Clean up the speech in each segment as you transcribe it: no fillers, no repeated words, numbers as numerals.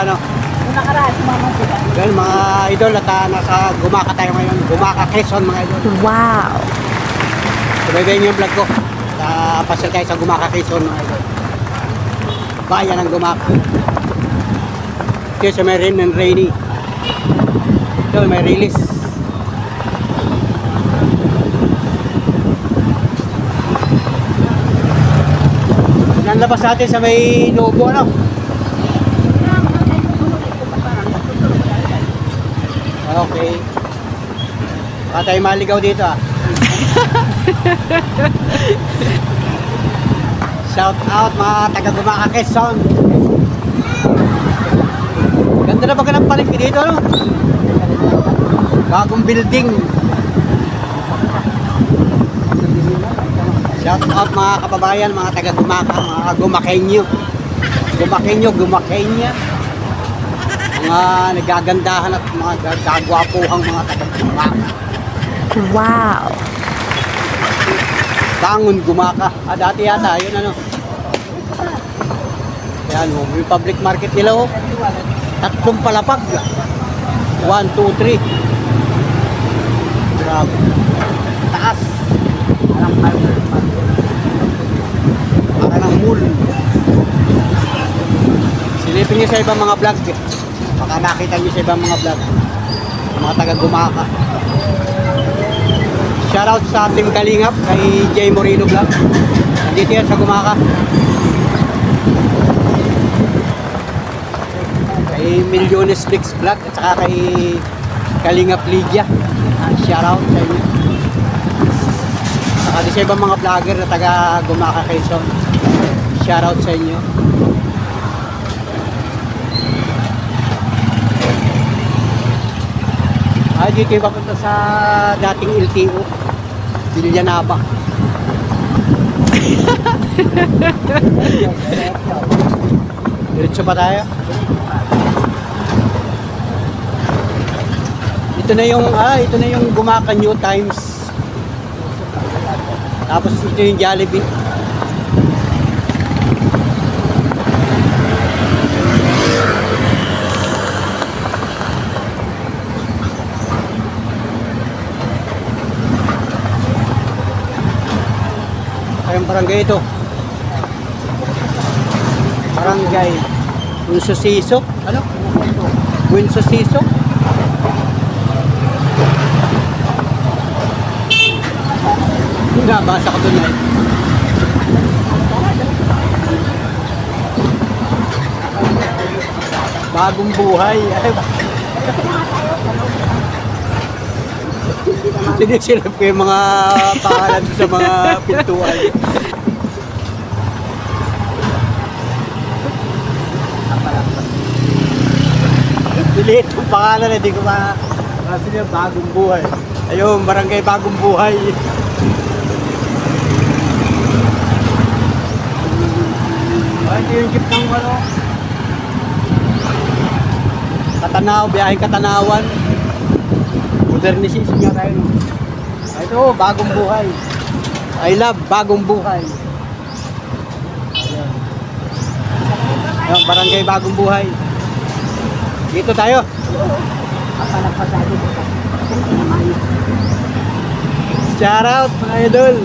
ano. Kung nakaraan, sumama sila. Well, mga idol, at nasa Gumaka tayo ngayon. Gumaka Quezon, mga idol. Wow! Subaybayin niyo yung vlog ko. Pasyal tayo sa Gumaka Quezon, mga idol. Bayan ng Gumaka. Ito sa may rain and rainy. Ito may release. Nanlabas natin sa may lobo, ano? Okay. Baka tayo maligaw dito, ah. Shout out mga taga Gumaka Quezon. Ganda na ba ka ng palengke dito, no? Bagong building. Shout out mga kababayan, mga taga Gumaka, mga Gumakenyo. Gumakenya. Mga nagagandahan at mga gagwapuhang mga taga Gumaka. Wow! Bangon Gumaka. Dati yata, yun ano. Yan, yung public market nila, oh. 3 palapag. 1, 2, 3. Grabe. Taas. Para ng mall. Silipin niyo sa ibang mga vlog. Baka nakita niyo sa ibang mga vlog. Mga taga Gumaka. Shoutout sa ating kalingap kay Jay Moreno Vlog. Nandito yan sa Gumaka. Kay Milyones Flix Vlog at saka kay Kalingap Lydia. Shoutout sa inyo. Saka di sa ibang mga vlogger na taga Gumaka Quezon. Shoutout sa inyo. Dito yung papunta sa dating LTO Villanaba. Diretso pa tayo. Ito na yung Gumaka New Times. Tapos ito yung Jollibee. Ayong barangay ito. Barangay Buensosisok. Ano? Buensosisok. Nabasa ko doon na. Bagong buhay. Sinisilap ko yung mga pangalan sa mga pintuan. Diliit yung pangalan, hindi ko kasi niya Bagong Buhay. Ayun, barangay Bagong Buhay. Ito yung jeep ng ano. Katanaw, biyaheng Katanawan. Modernization nga tayo. Ito, Bagong Buhay. I love Bagong Buhay. Ayan, barangay Bagong Buhay. Dito tayo. Shout out mga idol.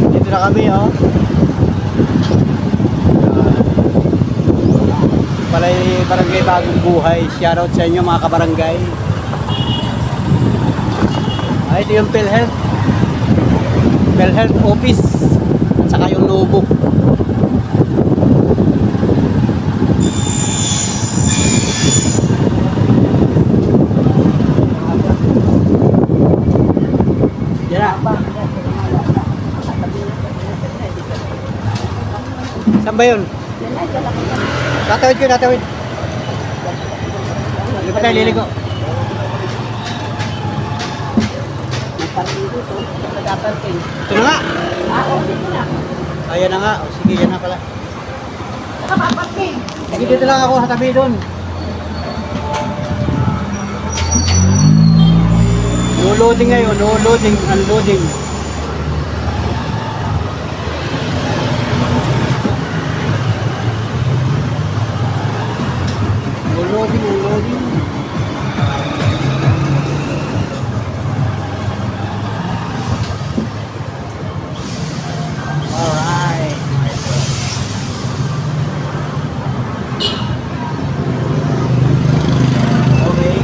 Dito na kami, oh. Palay barangay Bagong Buhay. Shoutout sa inyo mga kabarangay. Ito yung PhilHealth Office at saka yung Nobo. Yan na. Saan ba yun? Tatawid ko, tatawid. Hindi pa tayo liligo. Ito na nga. Ayan na nga. O, sige, yan na pala. Sige, dito lang ako sa tabi doon. No loading ngayon, no loading, unloading. Loading. Alright. Okay.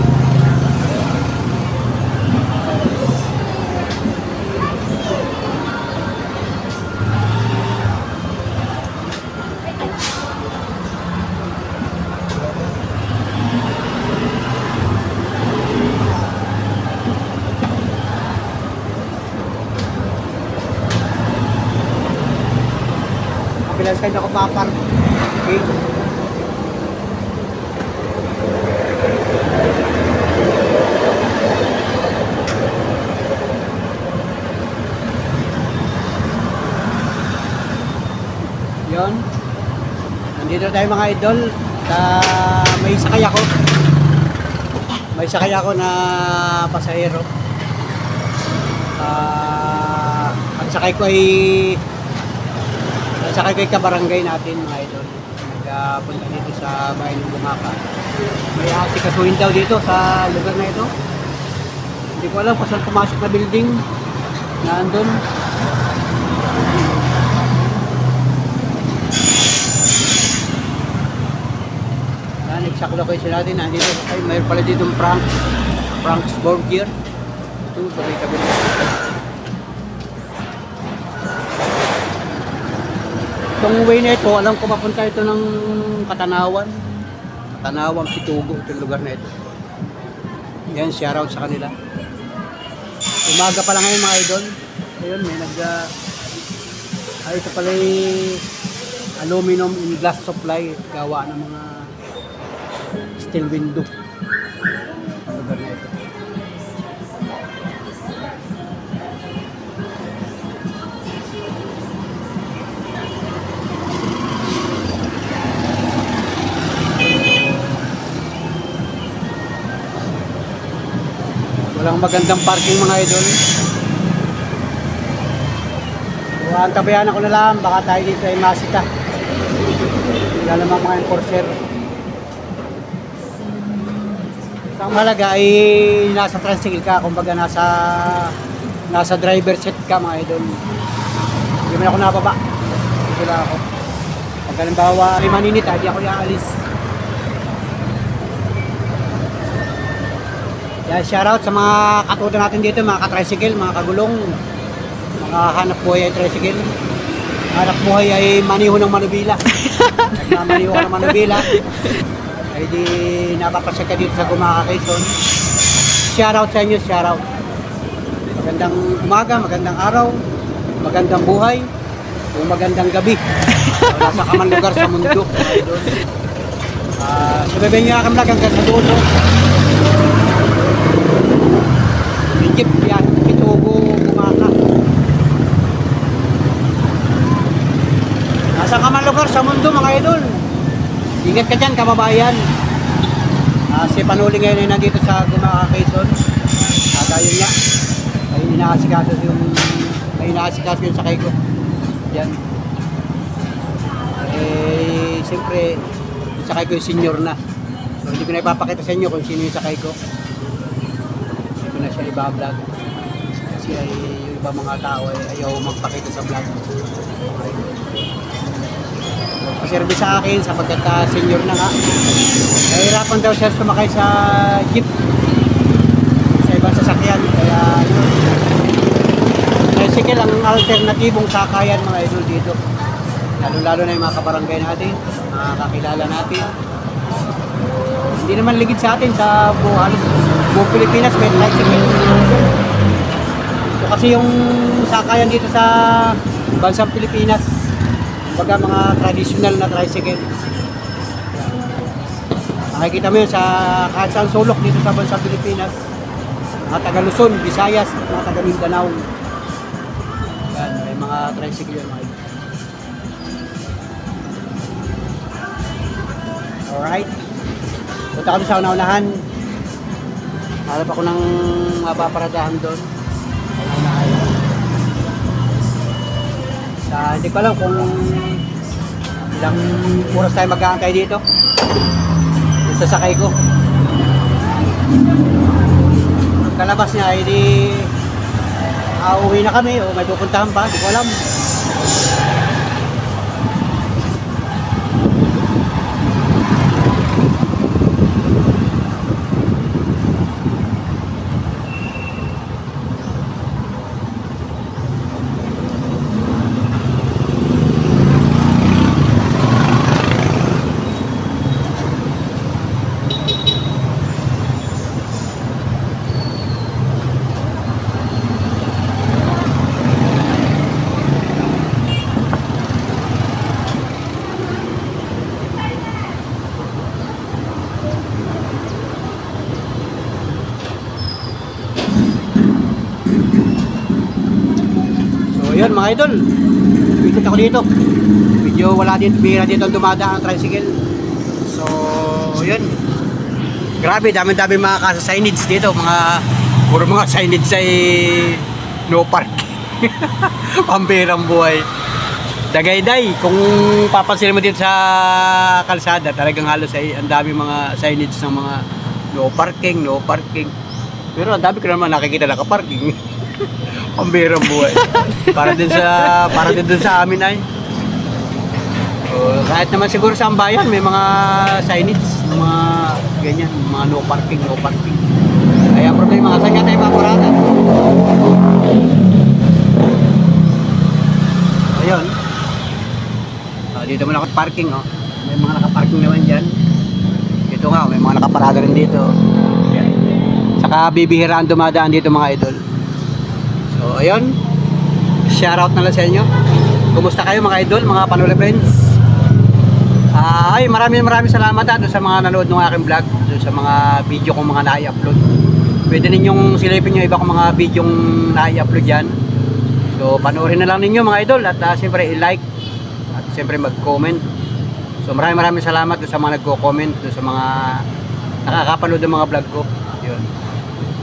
Kabilang side ako papark. Okay. Yun. Nandito tayo mga idol. May sakay ako. May sakay ako na pasahero. Ang sakay ko ay kabarangay natin mga idol. Nagpunta dito sa bayan ng Bungaka. May asikasuhin daw dito sa lugar na ito. Hindi ko alam kung saan pumasok na building na andun. Exact location natin. Nandito ay mayroon pala dito Frank's Burger. Ito sa may kabila. Itong way na ito, alam ko mapunta ito ng Katanawan. Katanawan, Pitugo, itong lugar na ito. Yan, shoutout sa kanila. Umaga pa lang ngayon mga idol. Ayun, may ito pala aluminum in glass supply. Gawa ng mga steel window. Ang lugar na ito. Walang magandang parking mga idol. Tabayan ako na lang, baka tayo dito ay masita. Wala namang mga enforcer. Ang mahalaga ay nasa tricycle ka, kumbaga nasa driver seat ka mga idol. Hindi man ako nababa. Dito lang ako. Pag halimbawa ay maninit, hindi ako iaalis. Yan, shoutout sa mga katuto natin dito, mga ka-tricycle, mga kagulong, mga hanap buhay ay tricycle. Hanap buhay ay maniho ng manubila. Nagmamaniho ka ng manubila. Ay di napapasya ka dito sa Gumaka, Quezon. Shoutout sa inyo, shoutout. Magandang umaga, magandang araw, magandang buhay, o magandang gabi. Nasa ka man lugar sa mundo. Sabayin nyo aking vlog hanggang sa dulo. Jeep yan, Pitugo, Gumaka. Nasa ka man lugar sa mundo mga idol. Ingat ka dyan, kababayan. Si Panuli ngayon ay nandito sa Gumaka, Quezon. At ayun nga, ay inaasikaso yung sakay ko. Yan. Siyempre, yung sakay ko yung senior na. So, hindi ko na ipapakita sa inyo kung sino yung sakay ko. Hindi ko na siya iba-vlog. Kasi yung iba mga tao ay ayaw magpakita sa vlog. Paservice sa akin sapagkat senior na nga. Nahihirapan daw siya sumakay sa jeep sa ibang sasakyan. Kaya yun, tricycle ang alternatibong sakayan mga idol dito. Lalo na yung mga kabarangay natin, mga kakilala natin. Hindi naman ligid sa atin sa halos buong Pilipinas may tricycle. Ito kasi yung sakayan dito sa bansang Pilipinas. Baga mga traditional na tricycle. Nakikita mo yun sa kahit saan sulok dito sa bansang Pilipinas. Mga taga Luzon, Visayas, mga taga Mindanao. Yan, may mga tricycle yun. Alright. Punta ko sa una-unahan. Harap ako ng mapaparadahan doon. Una-unahan. Hindi ko alam kung ilang oras tayo mag-aantay dito. isasakay ko. Kalabas niya ay di uuwi na kami o may pupuntahan pa, di ko alam. Ayun mga idol, ikot ako dito. Medyo wala dito, bihira dito ang dumadaan ang tricycle. So, yun. Grabe, dami-dami mga kasa-signage dito. Puro mga signage ay no park. Pambirang buhay. Dagayday, kung papansin mo dito sa kalsada, talagang halos ay ang dami mga signage ng mga no parking, no parking. Pero ang dami ko naman nakikita naka-parking. Pambirang buhay. Para din dun sa amin ay. Kahit naman siguro sa ambayan may mga signage, mga ganyan, mga no parking, no parking. Kaya problema, saan nga tayo paparada? Ayun. Dito mo naka-parking, oh. May mga naka-parking naman dyan. Dito nga, may mga nakaparada rin dito. Ayan. Saka bibihiraan dumadaan dito mga idol. So ayun, shoutout na lang sa inyo. Kumusta kayo mga idol, mga Panula friends? Ay maraming salamat doon sa mga nanood ng aking vlog, doon sa mga video kong mga na-i-upload. Pwede ninyong silipin yung iba kong mga video yung na-i-upload yan. So panoorin na lang ninyo mga idol at siyempre i-like at siyempre mag-comment. So maraming salamat doon sa mga nagko-comment, doon sa mga nakakapanood ng mga vlog ko. Yun.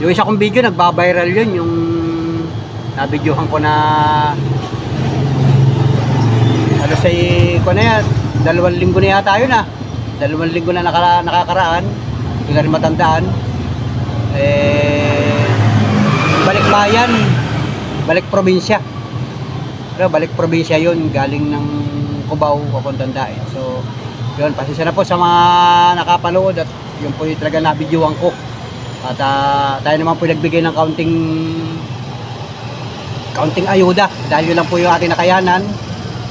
Yung isa kong video nagba-viral yun, yung nabidyohan ko na ano sa ko na yan, 2 linggo na yata yun 2 linggo na nakakaraan, hindi ko na rin matandaan. Balik bayan, balik probinsya, pero balik probinsya yun, galing ng Cubao papuntang Daet. So yun, pasensya na po sa mga nakapanood at yun po yung talaga nabidyohan ko. At tayo naman po nagbigay ng kaunting ayuda dahil yun lang po yung ating nakayanan.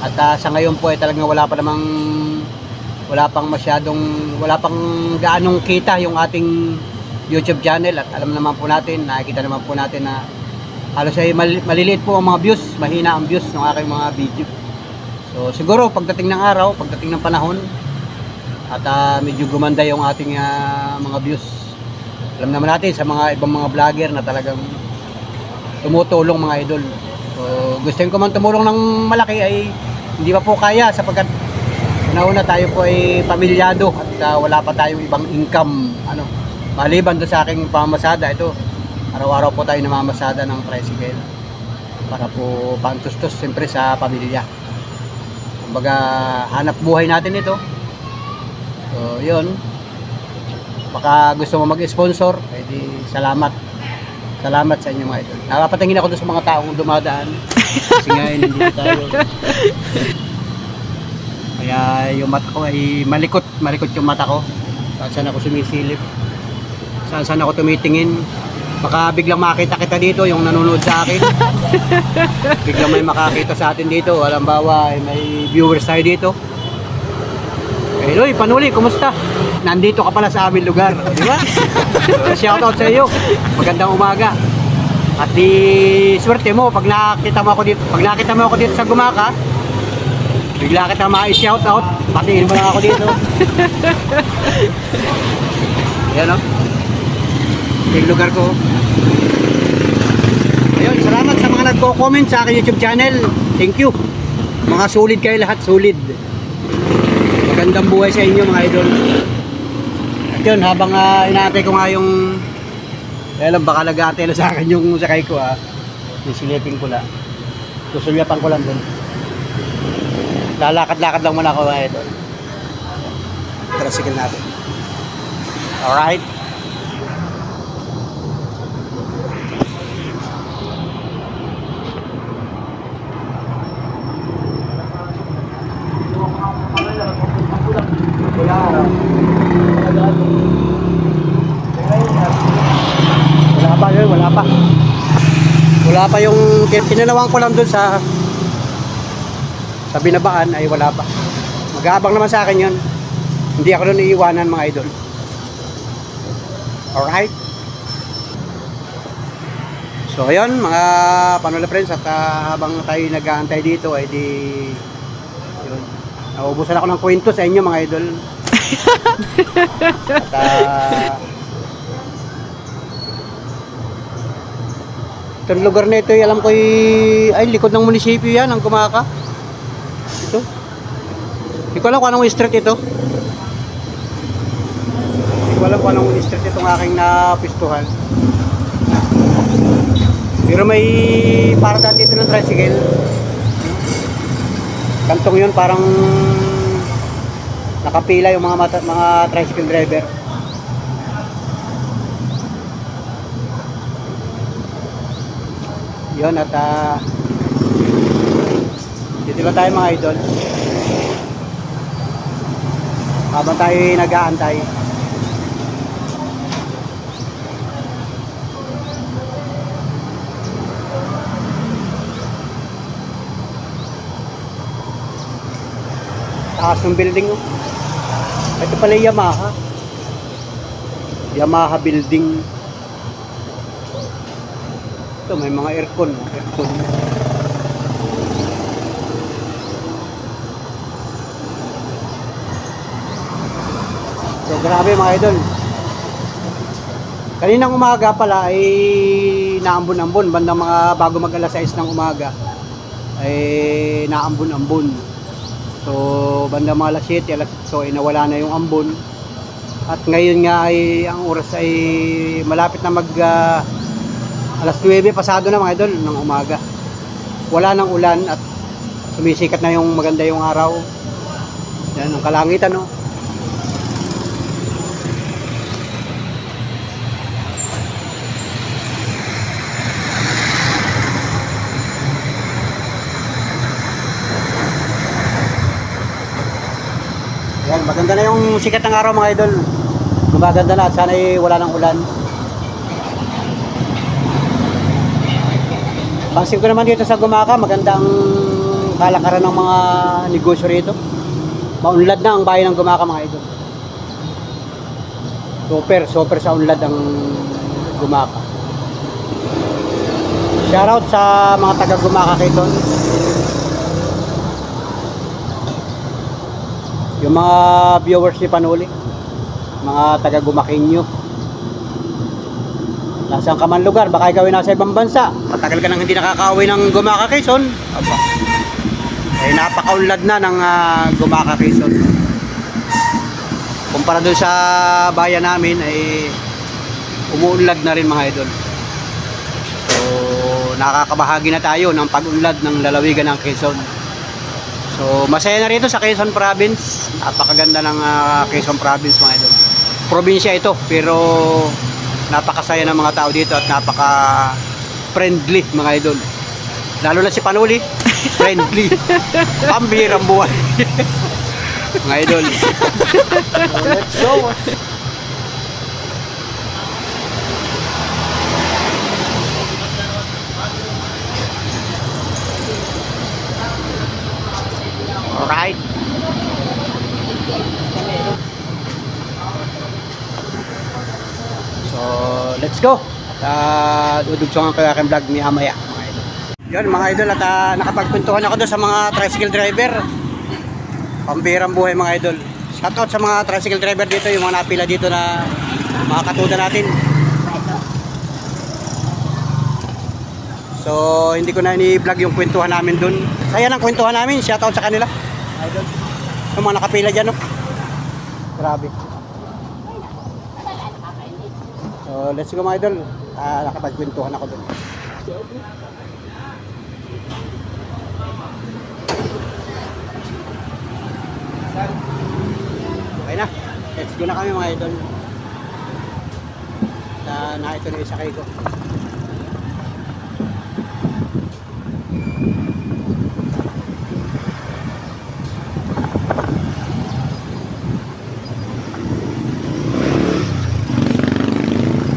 At sa ngayon po ay talagang wala pang gaanong kita yung ating YouTube channel. At alam naman po natin, nakikita naman po natin na halos ay maliliit po ang mga views, mahina ang views ng aking mga video. So siguro pagdating ng araw, pagdating ng panahon at medyo gumanda yung ating mga views. Alam naman natin sa mga ibang mga vlogger na talagang tumutulong mga idol. So gusto ko man tumulong ng malaki ay hindi pa po kaya sapagkat una tayo po ay pamilyado at wala pa tayong ibang income maliban doon sa aking pamamasada. Ito araw-araw po tayo namamasada ng tricycle para po pantustos siyempre sa pamilya. Kumbaga hanap buhay natin ito. So yun, baka gusto mo mag-sponsor, edi salamat sa inyo mga idol. Napapatingin ako doon sa mga taong dumadaan kasi nga hindi tayo. Kaya yung mata ko ay malikot yung mata ko. Saan ako sumisilip, saan ako tumitingin. Baka biglang makita kita dito, yung nanonood sa akin. Biglang may makakita sa atin dito. Halimbawa may viewers tayo dito. Hey Loy, Panuli, kumusta? Nandito ka pala sa aming lugar, di ba? So, shoutout sa iyo. Magandang umaga. At di swerte mo pag nakita mo ako dito sa Gumaka. Bigla kita ma-shoutout, patingin mo lang ako dito. Ayan o. Yung lugar ko. Ayun, salamat sa mga nagko-comment sa aking YouTube channel. Thank you. Mga solid kayo lahat, solid. Magandang buhay sa inyo mga idol. At yun, habang inaantay ko nga yung baka nag-aantay na sa akin yung sakay ko yung silipin ko lang. Susulyapan ko lang dun. Lalakad-lakad lang muna ako mga idol. Tricycle natin. Alright. Wala pa yun, wala pa. Wala pa yung kinalawang ko lang dun sa binabaan ay wala pa. Mag-aabang naman sa akin yun. Hindi ako doon iiwanan mga idol. Alright. So ayun mga Panola friends, at habang tayo nag-aantay dito ay di yun, naubusan ako ng kwento sa inyo mga idol. At itong lugar na ito, alam ko ay likod ng munisipyo yan, ang Gumaka. Ito. Hindi ko alam kung anong street ito. Hindi ko alam kung anong street itong aking napistuhan. Pero may paradahan dito ng tricycle. Kantong yun, parang nakapila yung mga tricycle driver. Yun, at dito lang tayo mga idol habang tayo nag-aantay. Taas ng building, oh. Ito pala yung Yamaha building. Ito may mga aircon. So grabe mga idol. Kaninang umaga pala ay naambon-ambon, bandang mga bago mag alas 6 ng umaga ay naambon-ambon. So bandang mga alas 7, alas 8 ay nawala na yung ambon. At ngayon nga ay ang oras ay malapit na mag alas 9 pasado na mga idol ng umaga. Wala nang ulan at sumisikat na yung maganda yung araw. Yan ang kalangitan, no. Yan, maganda na yung sikat ng araw mga idol. Gumaganda na at sana wala nang ulan. Pansin ko naman dito sa Gumaka, maganda ang kalakaran ng mga negosyo rito. Maunlad na ang bayan ng Gumaka mga idol. Super sa unlad ang Gumaka. Shoutout sa mga taga Gumaka Quezon. Yung mga viewers ni Panuli, mga taga Gumakinyo. Nasaan ka man lugar, baka ikaw ay nasa ibang bansa, matagal ka nang hindi nakakauwi ng Gumaka Quezon. Aba, ay napakaunlad na ng Gumaka Quezon. Kumpara doon sa bayan namin ay umuunlad na rin mga idol. So nakakabahagi na tayo ng pag-unlad ng lalawigan ng Quezon. So masaya na rito sa Quezon Province. Napakaganda ng Quezon Province mga idol. Probinsya ito pero napakasaya ng mga tao dito at napaka friendly mga idol. Lalo na si Panuli, friendly. Pambihirang buhay. Mga idol. So, let's go. Alright. So, let's go. Dudugsungan ko yung aking vlog maya-maya mga idol. Yun mga idol, at nakapagpuntuhan ako doon sa mga tricycle driver. Pambihirang buhay mga idol. Shoutout sa mga tricycle driver dito, yung mga napila dito na mga katuda natin. So hindi ko na ni-vlog yung kwentuhan namin doon. Kaya ng kwentuhan namin, shoutout sa kanila idol. Yung mga nakapila dyan, no? Grabe. So let's go mga idol. Nakapagkwentuhan ako doon. Okay na. Let's go na kami mga idol. Na ito na isakay ko.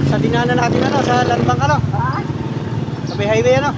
Sa dinaanan natin ano, sa Landbang ano? Sa may highway ano?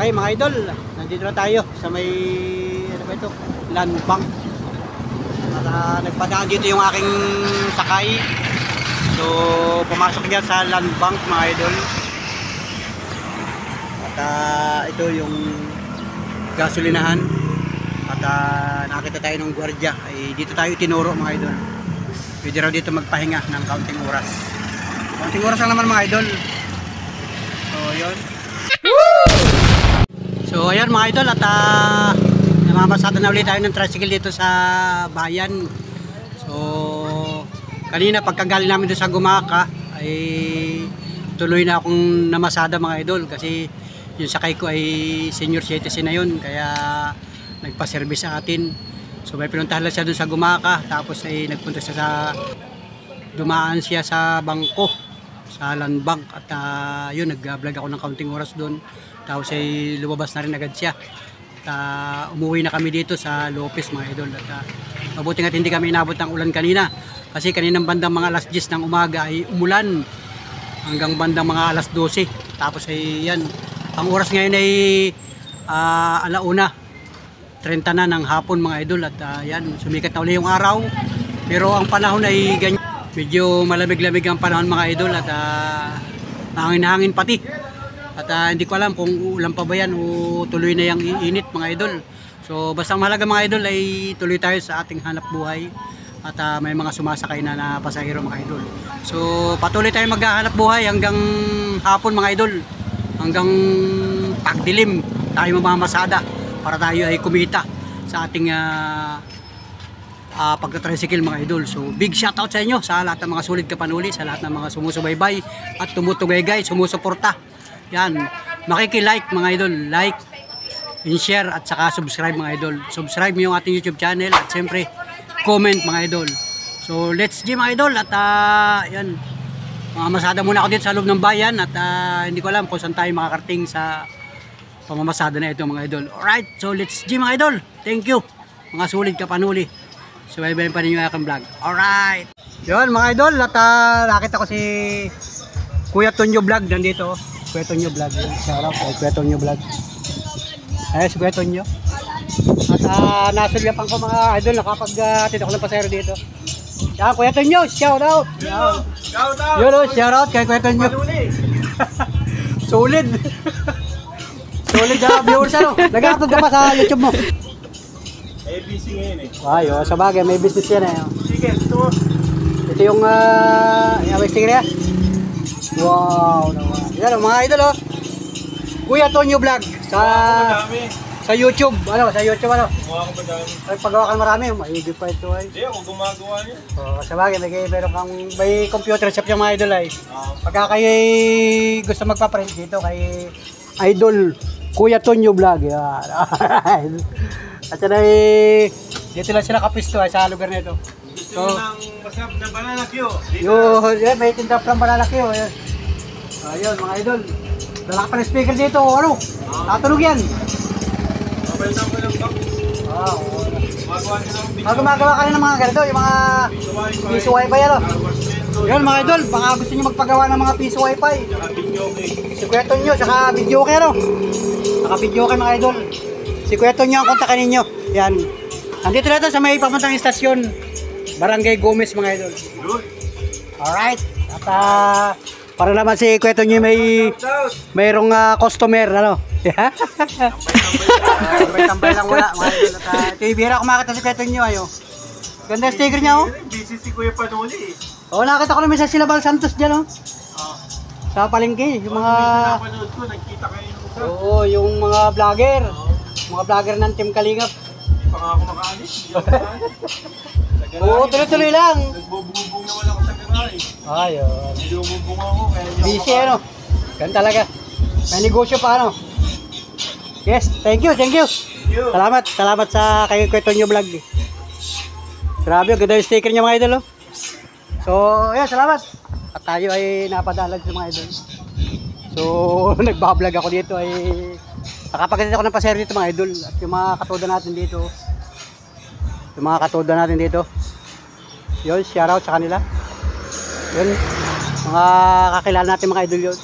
Okay mga idol, nandito na tayo sa may ano ba ito? Landbang. At nagpadaan dito yung aking sakay. So pumasok niya sa Landbang mga idol. At ito yung gasolinahan. At nakita tayo ng gwardiya. Ay, dito tayo tinuro mga idol. Pwede raw dito magpahinga ng kaunting oras. Kaunting oras lang naman mga idol. yun. So ayun mga idol, at namamasada na ulit tayo ng tricycle dito sa bayan. So kanina pagkagaling namin doon sa Gumaka ay tuloy na akong namasada mga idol, kasi yung sakay ko ay senior citizen na yun, kaya nagpa-service sa atin. So may pinuntahan lang siya doon sa Gumaka, tapos ay nagpunta siya dumaan siya sa bangko, sa land bank, at yun, nag-vlog ako ng kaunting oras doon, tapos ay lumabas na rin agad siya. At umuwi na kami dito sa Lopez mga idol, at mabuti nga hindi kami inabot ng ulan kanina, kasi kaninang bandang mga alas 10 ng umaga ay umulan hanggang bandang mga alas 12. Tapos ay yan, ang oras ngayon ay 1:30 na ng hapon mga idol, at yan, sumikat na uli yung araw, pero ang panahon ay ganyan, medyo malamig-lamig ang panahon mga idol, at hangin-hangin pati, at hindi ko alam kung uulan pa ba yan o tuloy na yung iinit mga idol. So basta mahalaga mga idol ay tuloy tayo sa ating hanap buhay, at may mga sumasakay na pasahero mga idol. So patuloy tayo maghahanap buhay hanggang hapon mga idol, hanggang pagdilim tayo mamamasada para tayo ay kumita sa ating pagta-tricycle mga idol. So big shoutout sa inyo, sa lahat ng mga sulit kapanuli, sa lahat ng mga sumusubaybay at tumutugay-gay, sumusuporta. Yan, makiki-like mga idol, like and share, at saka subscribe mga idol. Subscribe mo yung ating YouTube channel, at siyempre comment mga idol. So let's go mga idol, at yan, mamamasada muna ako dito sa loob ng bayan, at hindi ko alam kung saan tayo makakarating sa pamamasada na ito mga idol. Alright, so let's go mga idol. Thank you mga sulit kapanuli. Subaybayin pa ninyo yung aking vlog. Alright, yun mga idol, at nakita ko si Kuya Tonyo Vlog nandito. Kuya Tonyo Vlog, shout out kay Kuya Tonyo Vlog. Ayun si Kuya Tonyo. At nasulyapan ko mga idol, nakapag-atid ako ng pasahero dito. Yan, Kuya Tonyo, shout out. Shout out! Yun, shout out kay Kuya Tonyo. Solid. Solid viewers ano. Nag-upload ka pa sa YouTube mo. ABC ngayon eh. Ay, sa bagay, may business yan eh. Sige, ito. Ito yung sticker yan. Wow naman. Yan mga idol oh. Kuya Tonyo Vlog sa YouTube. Ano, sa YouTube ano? Gumawa ko pa dami. Ay, paggawa ka marami, maigit pa ito ay. Hindi, ako gumagawa niya. Sa bagay, meron kang may computer shop yung mga idol ay. Pagka kayo gusto magpa-print dito kay Idol Kuya Tonyo Vlog. Yan. At yan ay, dito lang sila kapisto ay sa lugar na ito. Gusto mo ng masarap na banana Q? Yun, may tinda ng banana Q. Ayun mga idol. Dala ka pa ng speaker dito, ano? Tatunog yan. Mabalitan ko ng box. Gumagawa niya ng video. Gumagawa ka rin ng mga ganito, yung mga piso wifi ano. Yun mga idol, baka gusto nyo magpagawa ng mga piso wifi. Saka video okay. Si Kuya Tonyo, saka video okay ano. Saka video okay mga idol. Si Kuya Tonyo ang kontakin ninyo. Yan. Nandito na ito sa may papuntang istasyon. Barangay Gomez mga idol. Good. Alright. At para naman si Kuya Tonyo mayroong customer ano. Tambay-tambay lang wala mga idol. At ito yung bihira kumakita si Kuya Tonyo ayo. Ganda sticker niya oh. Busy si Kuya Panuli eh. Oo, nakita ko naman sa Silabal Santos dyan oh. Sa palengke, yung mga... Napanood ko, nagkita kayo yung isa. Oo, yung mga vlogger. Mga vlogger ng Team Kalingap. Hindi pa nga ako makaalis. Hindi ako makaalis. Oo, tuloy-tuloy lang. Nagbububong naman ako sa garahe. Ayun. Nilububong ako kaya hindi ako Busy ano. Ganun talaga. May negosyo pa ano. Yes, thank you, thank you. Salamat sa kay Kuya Tonyo Vlog. Grabe, ganda yung sticker niya mga idol oh. So, ayan, salamat. At tayo ay napadalag sa mga idol. So, nagbablog ako dito ay nakapagkatid ako ng pasero dito mga idol. At yung mga katoda natin dito. Yung mga katoda natin dito. Yun, shoutout sa kanila. Yun, mga kakilala natin mga idol yun.